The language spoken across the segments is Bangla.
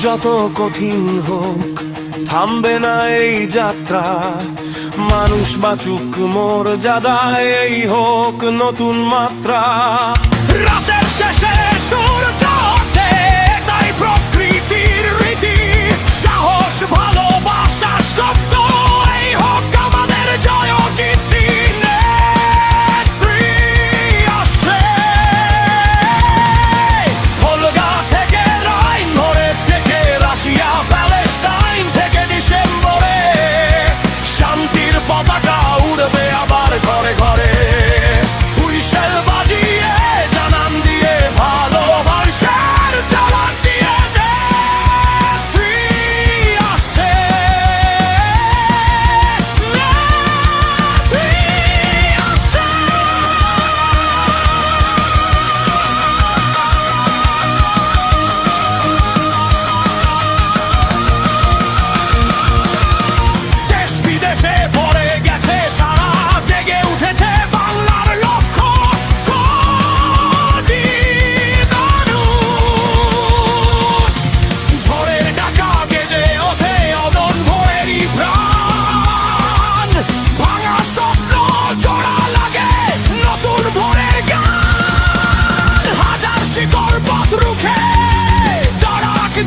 যত কঠিন হোক থামবে না এই যাত্রা, মানুষ বাঁচুক মর্যাদায়, এই হোক নতুন মাত্রা। রাতের শেষে সূর্য ওঠে, তাই প্রকৃতির রীতি, সাহস ভালোবাসার শব্দ, এই হোক আমাদের জয় কীর্তি। পতাকা উড়বে আবার ঘরে ঘরে, হুইসেল বাজিয়ে জানান দিয়ে ভালোবাসার চালান দিয়ে নেত্রী আসছে, নেত্রী আসছে। দেশ বিদেশে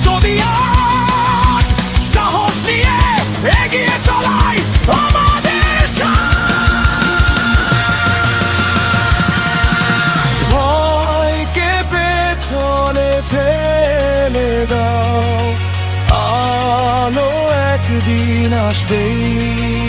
যদি আজ সাহস নিয়ে এগিয়ে চলাই আমাদের ভয়কে পেছনে ফেলে দাও, আলো একদিন আসবেই।